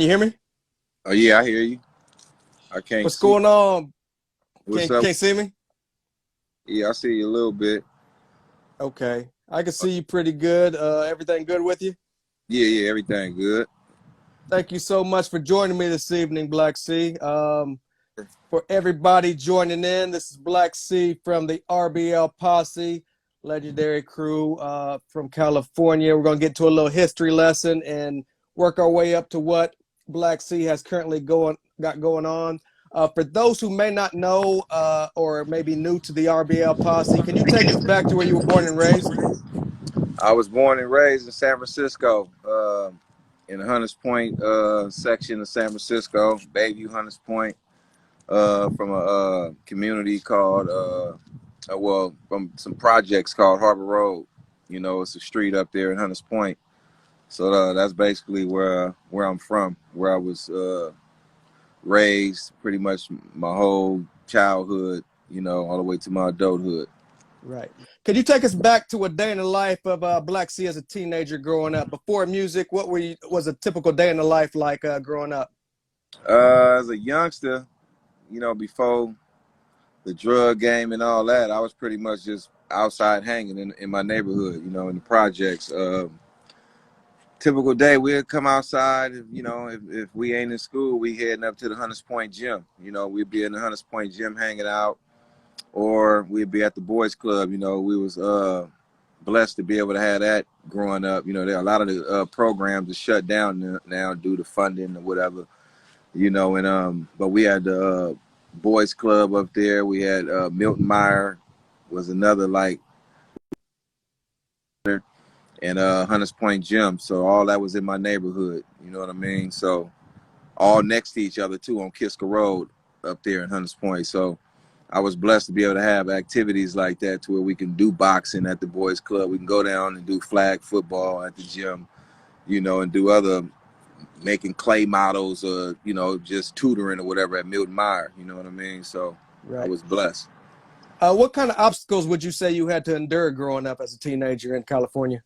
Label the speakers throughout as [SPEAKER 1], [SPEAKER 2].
[SPEAKER 1] you hear me?
[SPEAKER 2] Oh yeah, I hear you. I can't
[SPEAKER 1] What's
[SPEAKER 2] see.
[SPEAKER 1] going on?
[SPEAKER 2] What's
[SPEAKER 1] Can't
[SPEAKER 2] up?
[SPEAKER 1] can't see me?
[SPEAKER 2] Yeah, I see you a little bit.
[SPEAKER 1] Okay. I can see you pretty good. Everything good with you?
[SPEAKER 2] Yeah, everything good.
[SPEAKER 1] Thank you so much for joining me this evening, Black C. For everybody joining in, this is Black C from the RBL Posse, legendary crew from California. We're going to get to a little history lesson and work our way up to what Black C has currently got going on. For those who may not know or may be new to the RBL Posse, can you take us back to where you were born and raised?
[SPEAKER 2] I was born and raised in San Francisco, in the Hunters Point section of San Francisco, Bayview Hunters Point, from a community called, well, from some projects called Harbor Road. You know, it's a street up there in Hunters Point. So that's basically where I'm from, where I was raised pretty much my whole childhood, you know, all the way to my adulthood.
[SPEAKER 1] Right. Could you take us back to a day in the life of Black C as a teenager growing up? Before music, what was a typical day in the life like growing up?
[SPEAKER 2] As a youngster, you know, before the drug game and all that, I was pretty much just outside hanging in my neighborhood, you know, in the projects. Typical day, we'd come outside, you know, if we ain't in school, we heading up to the Hunters Point gym. You know, we'd be in the Hunters Point gym hanging out, or we'd be at the boys club. You know, we was blessed to be able to have that growing up. You know, there are a lot of the programs are shut down now due to funding or whatever. You know, and but we had the boys club up there. We had Milton Meyer was another like, and Hunters Point gym. So all that was in my neighborhood. You know what I mean? So all next to each other too on Kiska Road up there in Hunters Point. So I was blessed to be able to have activities like that to where we can do boxing at the boys club. We can go down and do flag football at the gym, you know, and do other making clay models or, you know, just tutoring or whatever at Milton Meyer. You know what I mean? So I
[SPEAKER 1] Right.
[SPEAKER 2] was blessed.
[SPEAKER 1] What kind of obstacles would you say you had to endure growing up as a teenager in California?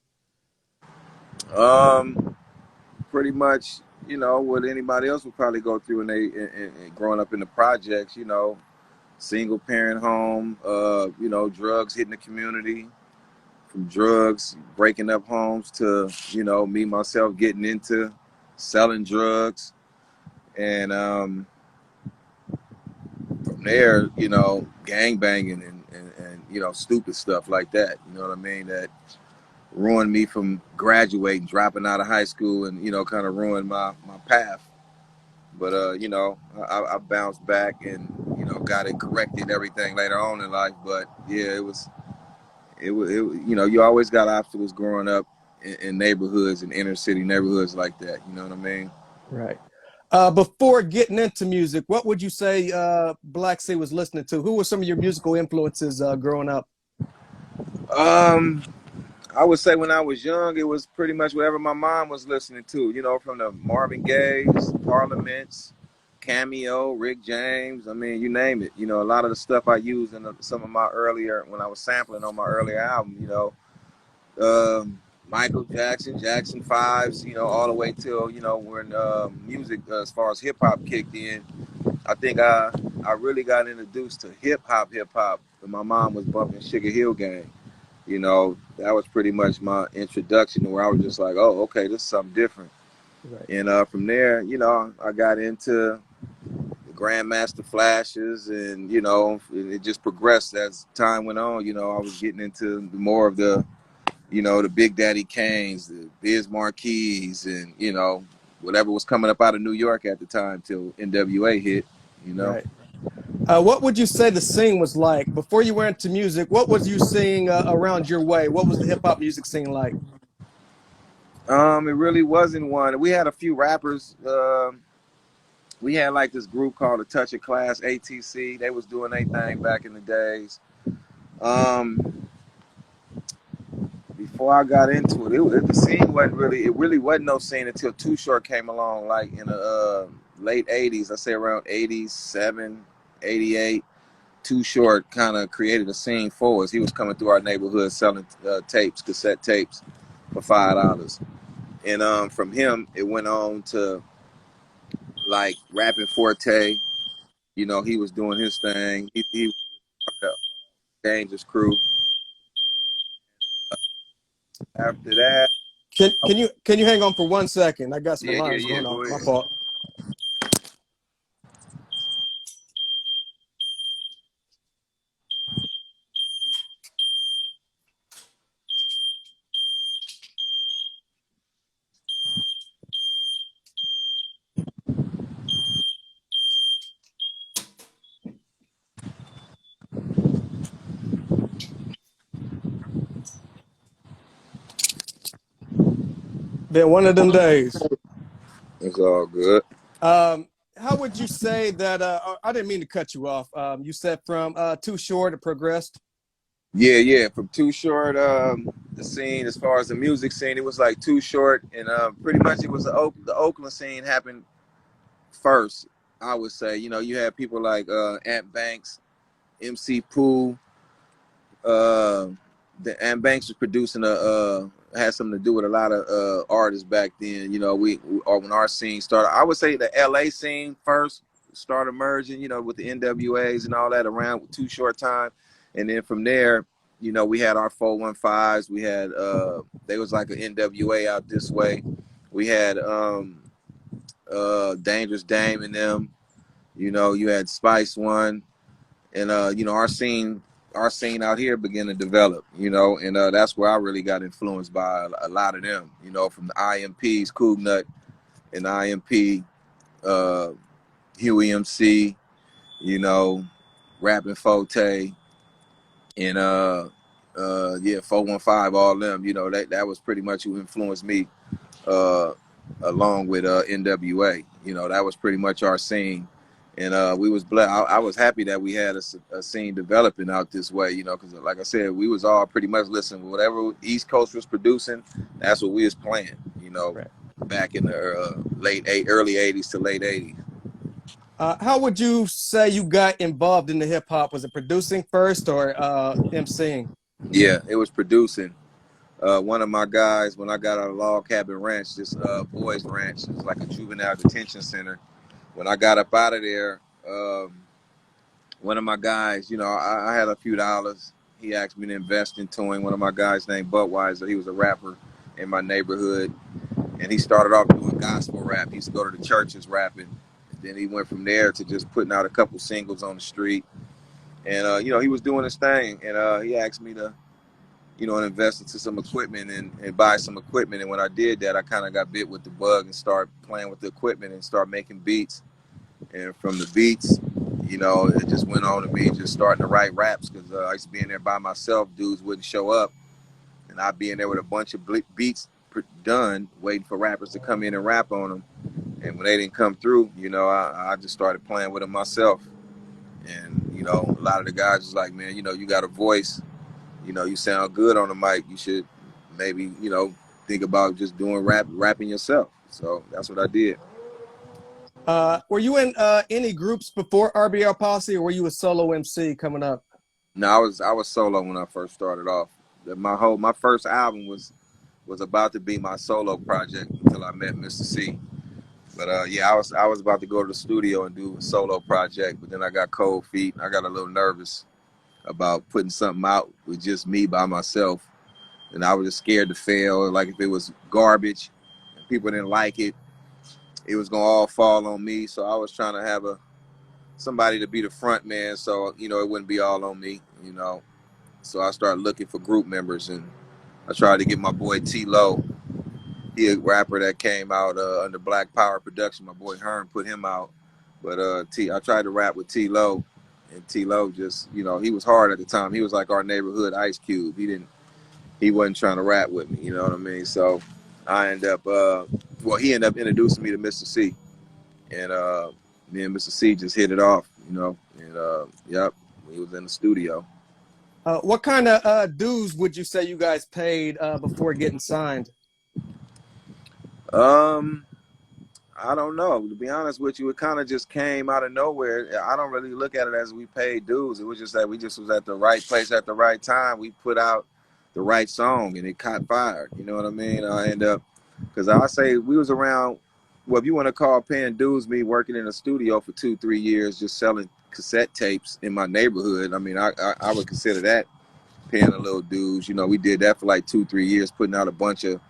[SPEAKER 2] Um, Pretty much, you know, what anybody else would probably go through and growing up in the projects, you know, single parent home, you know, drugs hitting the community, from drugs, breaking up homes to, you know, me, myself getting into selling drugs. And from there, you know, gang banging and, you know, stupid stuff like that. You know what I mean? That ruined me from graduating, dropping out of high school and, you know, kind of ruined my path. But, you know, I bounced back and, you know, got it corrected everything later on in life. But yeah, you know, you always got obstacles growing up in neighborhoods, in inner city neighborhoods like that. You know what I mean?
[SPEAKER 1] Right. Before getting into music, what would you say Black C was listening to? Who were some of your musical influences growing up?
[SPEAKER 2] Um, I would say when I was young, it was pretty much whatever my mom was listening to. You know, from the Marvin Gaye's, Parliaments, Cameo, Rick James. I mean, you name it. You know, a lot of the stuff I used in some of my earlier, when I was sampling on my earlier album. You know, Michael Jackson, Jackson Fives, you know, all the way till, you know, when music, as far as hip hop kicked in. I think I really got introduced to hip hop when my mom was bumping Sugar Hill Gang. You know, that was pretty much my introduction to where I was just like, oh, okay, this is something different.
[SPEAKER 1] Right.
[SPEAKER 2] And from there, you know, I got into the Grandmaster Flashes, and, you know, it just progressed as time went on. You know, I was getting into more of the, you know, the Big Daddy Kanes, the Biz Marquis, and, you know, whatever was coming up out of New York at the time till NWA hit, you know.
[SPEAKER 1] Right. What would you say the scene was like before you went into music? What was you seeing around your way? What was the hip hop music scene like?
[SPEAKER 2] It really wasn't one. We had a few rappers. We had like this group called A Touch of Class, ATC. They was doing their thing back in the days. Um, Before I got into the scene it really wasn't no scene until Too Short came along, like in the late 80s. I say around 87, 88. Too Short kind of created a scene for us. He was coming through our neighborhood selling tapes, cassette tapes for $5. And from him, it went on to like Rapping Forte. You know, he was doing his thing. He was part of the Dangerous Crew. After that,
[SPEAKER 1] Can you hang on for 1 second? I got some
[SPEAKER 2] yeah, yeah,
[SPEAKER 1] alarms
[SPEAKER 2] yeah.
[SPEAKER 1] going off.
[SPEAKER 2] Go
[SPEAKER 1] My
[SPEAKER 2] ahead.
[SPEAKER 1] fault. Been one of them days.
[SPEAKER 2] It's all good.
[SPEAKER 1] How would you say that? I didn't mean to cut you off. You said from Too Short it progressed.
[SPEAKER 2] Yeah, yeah. From Too Short, the scene as far as the music scene, it was like Too Short, and pretty much it was the Oakland scene happened first. I would say, you know, you had people like Ant Banks, MC Pooh, uh, and Banks was producing had something to do with a lot of artists back then. You know, or when our scene started, I would say the LA scene first started merging. You know, with the NWAs and all that around with Too Short time, and then from there, you know, we had our 415s. We had they was like an NWA out this way. We had Dangerous Dame and them. You know, you had Spice One, and you know, our scene out here began to develop, you know, and that's where I really got influenced by a lot of them, you know, from the IMPs, Coog Nut and IMP, uh, Huey MC, you know, Rapping Forte, and yeah, 415, all them, you know, that was pretty much who influenced me, uh, along with NWA. You know, that was pretty much our scene. And we was blessed. I was happy that we had a scene developing out this way, you know, because like I said, we was all pretty much listening. Whatever East Coast was producing, that's what we was playing, you know,
[SPEAKER 1] Right.
[SPEAKER 2] back in the early 80s to late 80s.
[SPEAKER 1] How would you say you got involved in the hip hop? Was it producing first or MCing?
[SPEAKER 2] Yeah, it was producing. One of my guys, when I got out of Log Cabin Ranch, this boys ranch, it's like a juvenile detention center. When I got up out of there, one of my guys, you know, I had a few dollars. He asked me to invest into him. One of my guys named Budweiser, he was a rapper in my neighborhood, and he started off doing gospel rap. He used to go to the churches rapping. Then he went from there to just putting out a couple singles on the street. And you know, he was doing his thing, and he asked me to, you know, invest into some equipment and buy some equipment. And when I did that, I kind of got bit with the bug and started playing with the equipment and start making beats. And from the beats, you know, it just went on to me just starting to write raps because I used to be in there by myself. Dudes wouldn't show up, and I'd be in there with a bunch of beats done, waiting for rappers to come in and rap on them. And when they didn't come through, you know, I just started playing with them myself. And you know, a lot of the guys was like, man, you know, you got a voice. You know, you sound good on the mic. You should maybe, you know, think about just doing rapping yourself. So that's what I did.
[SPEAKER 1] Were you in any groups before RBL Posse, or were you a solo MC coming up?
[SPEAKER 2] No, I was solo when I first started off. My first album was about to be my solo project until I met Mr. C. But yeah, I was about to go to the studio and do a solo project, but then I got cold feet. I got a little nervous about putting something out with just me by myself, and I was just scared to fail. Like if it was garbage, and people didn't like it, it was gonna all fall on me. So I was trying to have somebody to be the front man, so you know it wouldn't be all on me. You know, so I started looking for group members, and I tried to get my boy T Lo. He a rapper that came out under Black Power Production. My boy Hearn put him out, but I tried to rap with T Lo, and T Lo just, you know, he was hard at the time. He was like our neighborhood Ice Cube. He wasn't trying to rap with me. You know what I mean? So I ended up he ended up introducing me to Mr. C, and me and Mr. C just hit it off. You know, and yep, he was in the studio.
[SPEAKER 1] What kind of dues would you say you guys paid before getting signed?
[SPEAKER 2] Um, I don't know. To be honest with you, it kind of just came out of nowhere. I don't really look at it as we paid dues. It was just that we just was at the right place at the right time. We put out the right song and it caught fire. You know what I mean? I end up, because I say we was around. Well, if you want to call paying dues me working in a studio for 2-3 years just selling cassette tapes in my neighborhood, I mean, I would consider that paying a little dues. You know, we did that for like 2-3 years, putting out a bunch of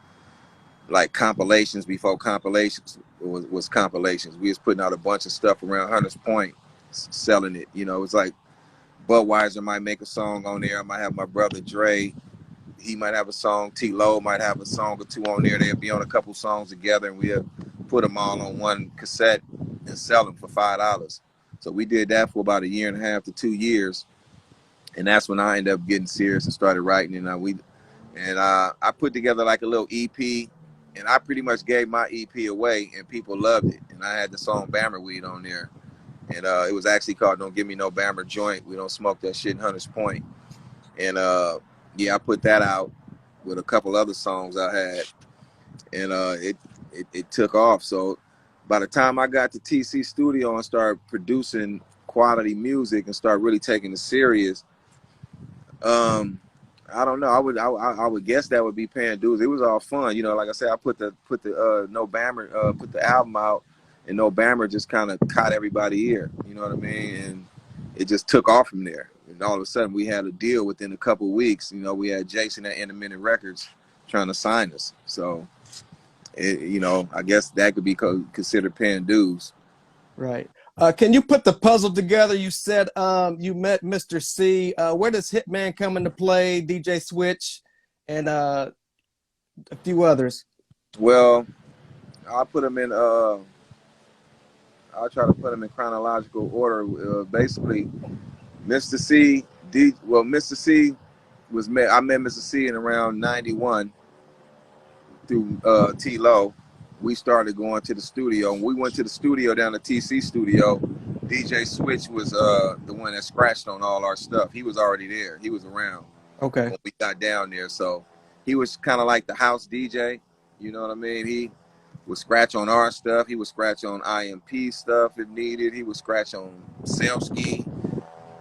[SPEAKER 2] like compilations before compilations was compilations. We was putting out a bunch of stuff around Hunters Point, selling it. You know, it's like Budweiser might make a song on there. I might have my brother Dre. He might have a song. T-Lo might have a song or two on there. They'll be on a couple songs together, and we'll put them all on one cassette and sell them for $5. So we did that for about 1.5 to 2 years, and that's when I ended up getting serious and started writing. And I put together like a little EP, and I pretty much gave my EP away, and people loved it. And I had the song Bammer Weed on there, and it was actually called "Don't Give Me No Bammer Joint." We don't smoke that shit in Hunters Point. And yeah, I put that out with a couple other songs I had, and it took off. So by the time I got to TC Studio and started producing quality music and start really taking it serious, I don't know. I would guess that would be paying dues. It was all fun, you know. Like I said, I put the No Bammer put the album out, and No Bammer just kind of caught everybody's ear. You know what I mean? And it just took off from there. And all of a sudden, we had a deal within a couple of weeks. You know, we had Jason at InMinutes Records trying to sign us. So, you know, I guess that could be considered paying dues.
[SPEAKER 1] Right. Can you put the puzzle together? You said you met Mr. C. Where does Hitman come into play? DJ Switch, and a few others.
[SPEAKER 2] Well, I'll put them in. I'll try to put them in chronological order. Basically, Mr. C. Mr. C. I met Mr. C in around '91 through T-Lo. We started going to the studio. When we went to the studio down the TC studio, DJ Switch was the one that scratched on all our stuff. He was already there. He was around
[SPEAKER 1] Okay.
[SPEAKER 2] when we got down there. So he was kind of like the house DJ. You know what I mean? He would scratch on our stuff. He would scratch on IMP stuff if needed. He would scratch on Selski.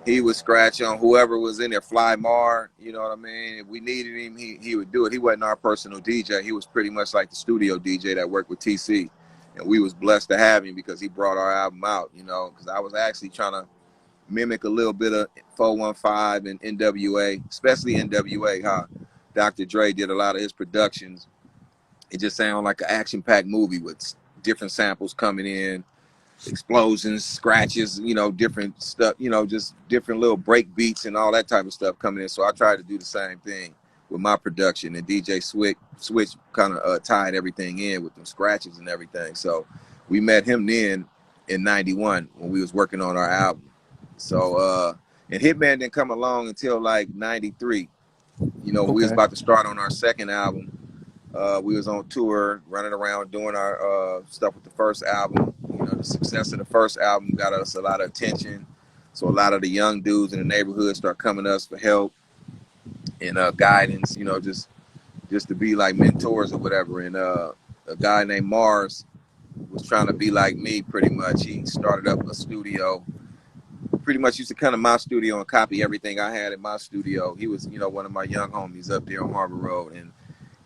[SPEAKER 2] He would scratch on whoever was in there, Fly Mar, you know what I mean? If we needed him, he would do it. He wasn't our personal DJ. He was pretty much like the studio DJ that worked with TC. And we was blessed to have him because he brought our album out, you know, because I was actually trying to mimic a little bit of 415 and NWA, especially NWA, how Dr. Dre did a lot of his productions. It just sounded like an action-packed movie with different samples coming in, explosions, scratches, you know, different stuff, you know, just different little break beats and all that type of stuff coming in. So I tried to do the same thing with my production, and DJ Switch kind of tied everything in with them scratches and everything. So we met him then in '91 when we was working on our album. So and Hitman didn't come along until like '93. You know, we was about to start on our second album. We was on tour, running around doing our stuff with the first album. You know, the success of the first album got us a lot of attention. So a lot of the young dudes in the neighborhood start coming to us for help and guidance, you know, just to be like mentors or whatever. And a guy named Mars was trying to be like me pretty much. He started up a studio. Pretty much used to come to my studio and copy everything I had in my studio. He was, you know, one of my young homies up there on Harbor Road. And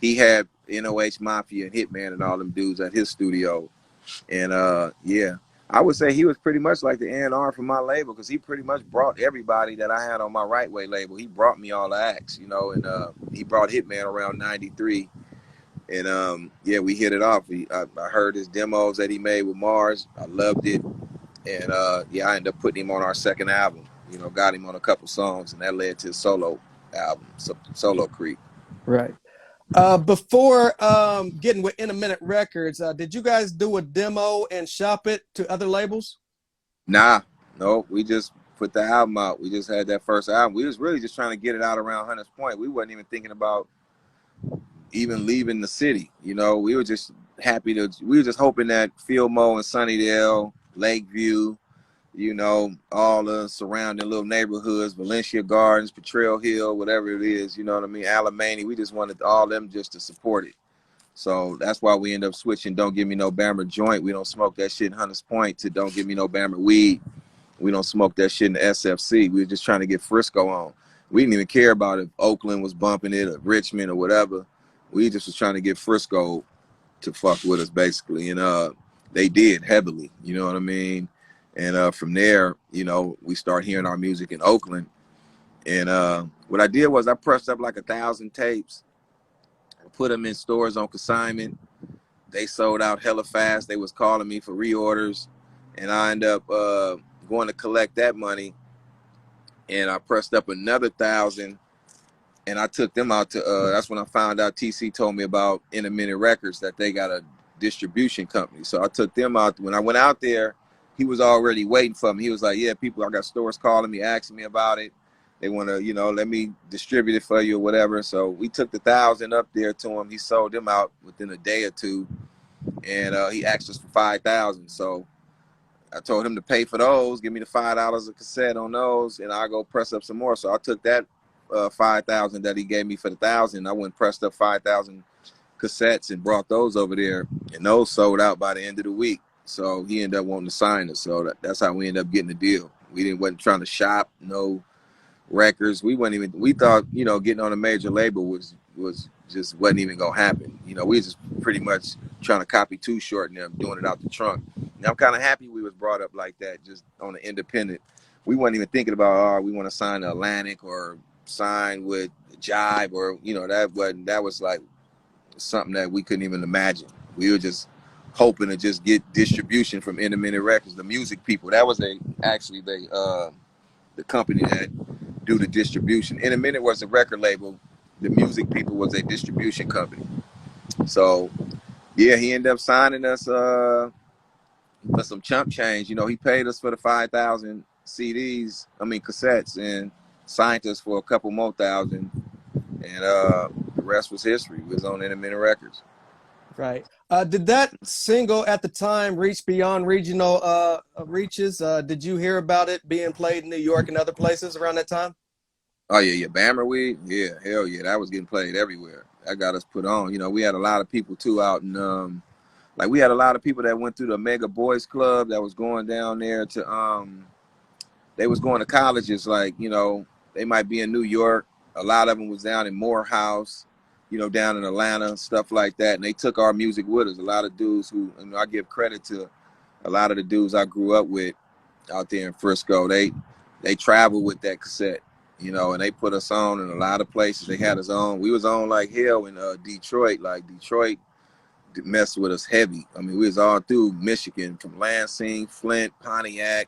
[SPEAKER 2] he had NOH Mafia and Hitman and all them dudes at his studio. And yeah, I would say he was pretty much like the A&R for my label because he pretty much brought everybody that I had on my Right Way label. He brought me all the acts, you know, and he brought Hitman around '93. And yeah, we hit it off. I heard his demos that he made with Mars. I loved it. And yeah, I ended up putting him on our second album. You know, got him on a couple songs, and that led to his solo album, Solo Creek.
[SPEAKER 1] Right. Before getting with InMinutes Records, did you guys do a demo and shop it to other labels?
[SPEAKER 2] Nah, no, we just put the album out. We just had that first album. We was really just trying to get it out around Hunters Point. We wasn't even thinking about even leaving the city. You know, we were just we were just hoping that Fillmore and Sunnydale, Lakeview, you know, all the surrounding little neighborhoods, Valencia Gardens, Potrero Hill, whatever it is, you know what I mean, Alamany, we just wanted all them just to support it. So that's why we end up switching Don't Give Me No Bammer Joint. We don't smoke that shit in Hunters Point to Don't Give Me No Bammer Weed. We don't smoke that shit in the SFC. We were just trying to get Frisco on. We didn't even care about if Oakland was bumping it or Richmond or whatever. We just was trying to get Frisco to fuck with us, basically. And they did heavily, you know what I mean? And from there, you know, we start hearing our music in Oakland. And what I did was I pressed up like 1,000 tapes, put them in stores on consignment. They sold out hella fast. They was calling me for reorders, and I ended up going to collect that money. And I pressed up another 1,000, and I took them out to. That's when I found out TC told me about InMinutes Records, that they got a distribution company. So I took them out. When I went out there, he was already waiting for me. He was like, "Yeah, people, I got stores calling me, asking me about it. They want to, you know, let me distribute it for you or whatever." So we took the 1,000 up there to him. He sold them out within a day or two, and he asked us for 5,000. So I told him to pay for those, give me the $5 a cassette on those, and I go press up some more. So I took that 5,000 that he gave me for the 1,000. I went and pressed up 5,000 cassettes and brought those over there, and those sold out by the end of the week. So he ended up wanting to sign us. So that's how we ended up getting the deal. We wasn't trying to shop no records. We thought, you know, getting on a major label was just wasn't even gonna happen. You know, we just pretty much trying to copy Too Short and them doing it out the trunk. And I'm kind of happy we was brought up like that, just on an independent. We weren't even thinking about, oh, we want to sign to Atlantic or sign with Jive, or, you know, that was like something that we couldn't even imagine. We were just hoping to just get distribution from InMinutes Records, the music people. That was actually the company that do the distribution. InMinutes was a record label. The music people was a distribution company. So yeah, he ended up signing us for some chump change. You know, he paid us for the 5,000 cassettes, and signed us for a couple more thousand. And the rest was history. We was on InMinutes Records.
[SPEAKER 1] Right. Did that single at the time reach beyond regional reaches? Did you hear about it being played in New York and other places around that time?
[SPEAKER 2] Oh yeah, Bammerweed, yeah, hell yeah, that was getting played everywhere. That got us put on. You know, we had a lot of people too out, and like we had a lot of people that went through the Mega Boys Club that was going down there to they was going to colleges, like, you know, they might be in New York. A lot of them was down in Morehouse, you know, down in Atlanta, stuff like that. And they took our music with us. A lot of dudes who, and I give credit to a lot of the dudes I grew up with out there in Frisco. They traveled with that cassette, you know, and they put us on in a lot of places. They had us on. We was on like hell in Detroit. Like Detroit messed with us heavy. I mean, we was all through Michigan, from Lansing, Flint, Pontiac.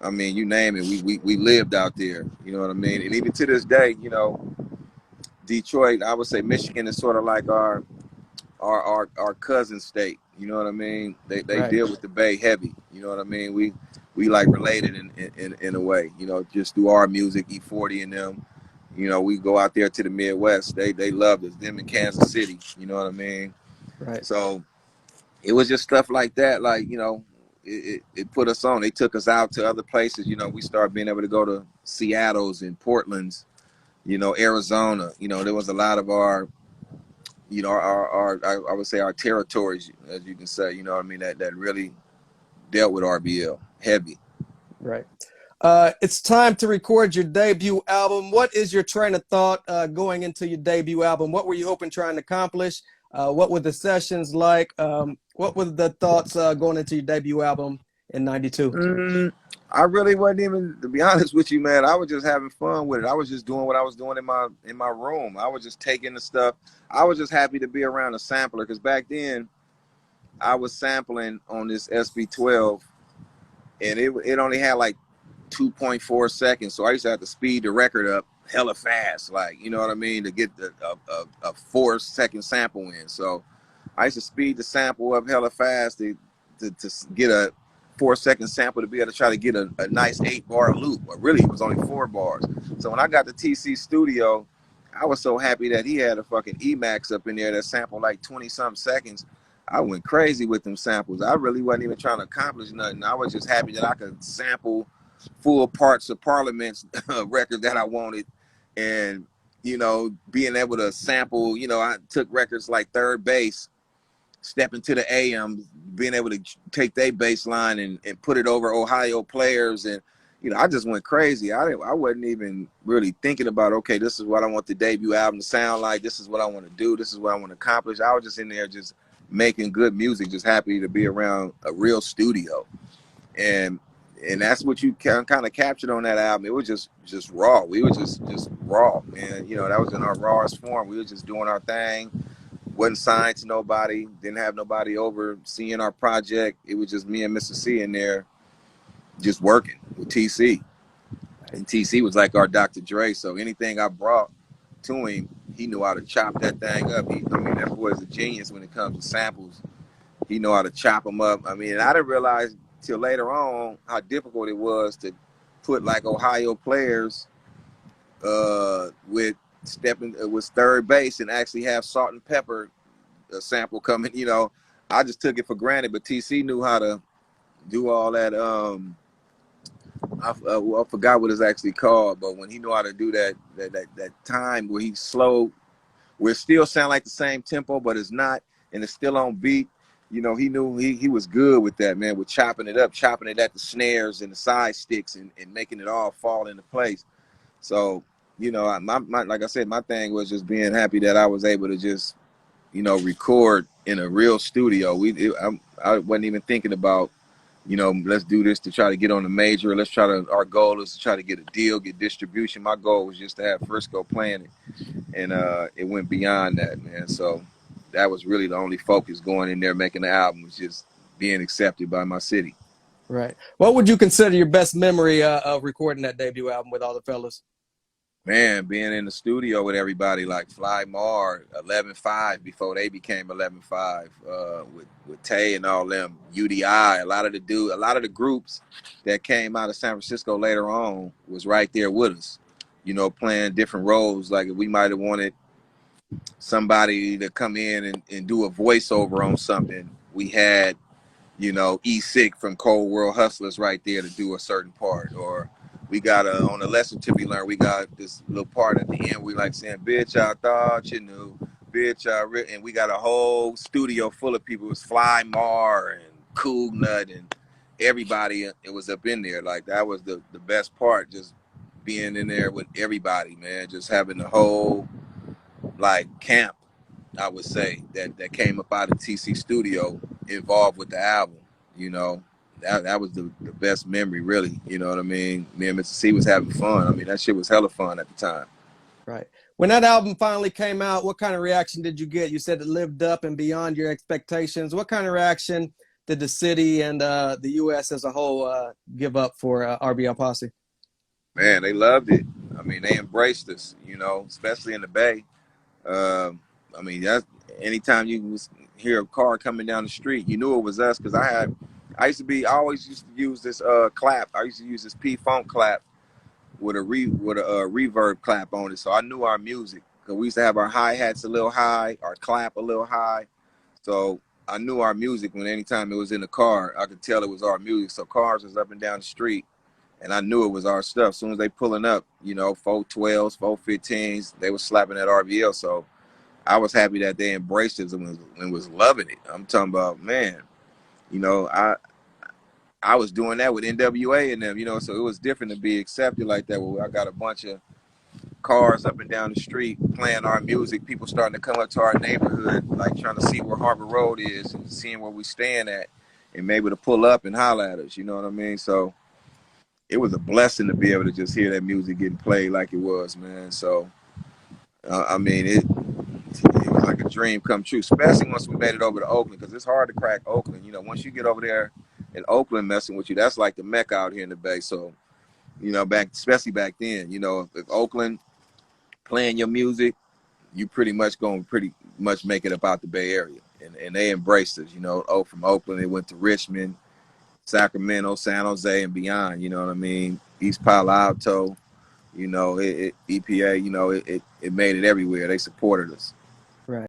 [SPEAKER 2] I mean, you name it. We lived out there. You know what I mean? And even to this day, you know, Detroit, I would say Michigan is sort of like our cousin state. You know what I mean? They
[SPEAKER 1] Right.
[SPEAKER 2] deal with the Bay heavy. You know what I mean? We like related in a way. You know, just through our music, E40 and them. You know, we go out there to the Midwest. They loved us. Them in Kansas City. You know what I mean?
[SPEAKER 1] Right.
[SPEAKER 2] So it was just stuff like that. Like, you know, it put us on. They took us out to other places. You know, we started being able to go to Seattle's and Portland's, you know, Arizona. You know, there was a lot of our, you know, I would say our territories, as you can say, you know what I mean, that really dealt with RBL heavy.
[SPEAKER 1] Right. It's time to record your debut album. What is your train of thought going into your debut album? What were you hoping trying to accomplish? What were the sessions like? What were the thoughts going into your debut album in '92?
[SPEAKER 2] I really wasn't even, to be honest with you, man. I was just having fun with it. I was just doing what I was doing in my room. I was just taking the stuff. I was just happy to be around a sampler, because back then I was sampling on this SB12, and it only had like 2.4 seconds. So I used to have to speed the record up hella fast, like, you know what I mean, to get a 4-second sample in. So I used to speed the sample up hella fast to get a 4-second sample, to be able to try to get a nice 8-bar loop. But really, it was only 4 bars. So when I got to TC Studio, I was so happy that he had a fucking Emax up in there that sampled like 20-something seconds. I went crazy with them samples. I really wasn't even trying to accomplish nothing. I was just happy that I could sample full parts of Parliament's record that I wanted. And, you know, being able to sample, you know, I took records like Third Base, Step Into the AM, being able to take their bass line and put it over Ohio Players. And, you know, I just went crazy. I wasn't even really thinking about, okay, this is what I want the debut album to sound like. This is what I want to do. This is what I want to accomplish. I was just in there just making good music, just happy to be around a real studio. And that's what you kind of captured on that album. It was just raw. We were just raw, man. You know, that was in our rawest form. We were just doing our thing. Wasn't signed to nobody. Didn't have nobody overseeing our project. It was just me and Mr. C in there, just working with TC. And TC was like our Dr. Dre. So anything I brought to him, he knew how to chop that thing up. I mean, that boy is a genius when it comes to samples. He know how to chop them up. I mean, I didn't realize till later on how difficult it was to put like Ohio players with stepping with third base and actually have salt and pepper sample coming. You know, I just took it for granted, but TC knew how to do all that. I forgot what it's actually called, but when he knew how to do that time where he slowed, where it still sound like the same tempo, but it's not, and it's still on beat. You know, he knew he was good with that, man, with chopping it up, chopping it at the snares and the side sticks and making it all fall into place. So, you know, my like I said, my thing was just being happy that I was able to just, you know, record in a real studio. I wasn't even thinking about, you know, let's do this to try to get on the major. Our goal is to try to get a deal, get distribution. My goal was just to have Frisco playing it. And it went beyond that, man. So that was really the only focus going in there making the album, was just being accepted by my city.
[SPEAKER 1] Right. What would you consider your best memory of recording that debut album with all the fellas?
[SPEAKER 2] Man, being in the studio with everybody like Fly Mar, 11-5 before they became 11-5, with Tay and all them, UDI, a lot of the groups that came out of San Francisco later on was right there with us, you know, playing different roles. Like if we might have wanted somebody to come in and do a voiceover on something, we had, you know, E-Sick from Cold World Hustlers right there to do a certain part. Or we got on the lesson to be learned, we got this little part at the end, we like saying, bitch, I thought you knew, bitch, and we got a whole studio full of people. It was Fly Mar and Cool Nut and everybody. It was up in there. Like that was the best part, just being in there with everybody, man, just having the whole like camp, I would say, that came up out of TC studio involved with the album. You know, that was the best memory, really. You know what I mean? Me and Mr. C was having fun. I mean, that shit was hella fun at the time.
[SPEAKER 1] Right. When that album finally came out, what kind of reaction did you get? You said it lived up and beyond your expectations. What kind of reaction did the city and the U.S. as a whole give up for RBL Posse?
[SPEAKER 2] Man, they loved it. I mean, they embraced us, you know, especially in the Bay. I mean, that's anytime you hear a car coming down the street, you knew it was us, because I always used to use this clap. I used to use this P-Funk clap with a reverb clap on it, so I knew our music, because we used to have our hi-hats a little high, our clap a little high, so I knew our music. When anytime it was in the car, I could tell it was our music. So cars was up and down the street, and I knew it was our stuff. As soon as they pulling up, you know, 412s, 415s, they were slapping that RBL. So I was happy that they embraced it and was loving it. I'm talking about, man, you know, I was doing that with NWA and them, you know, so it was different to be accepted like that. Where I got a bunch of cars up and down the street playing our music, people starting to come up to our neighborhood, like trying to see where Harbor Road is and seeing where we stand at, and maybe to pull up and holler at us, you know what I mean? So it was a blessing to be able to just hear that music getting played like it was, man. So I mean, it was like a dream come true, especially once we made it over to Oakland, because it's hard to crack Oakland. You know, once you get over there in Oakland messing with you, that's like the Mecca out here in the Bay. So, you know, especially back then, you know, if Oakland playing your music, you pretty much make it up out the Bay Area. And they embraced us, you know. From Oakland, it went to Richmond, Sacramento, San Jose, and beyond, you know what I mean? East Palo Alto, you know, EPA, you know, it made it everywhere. They supported us.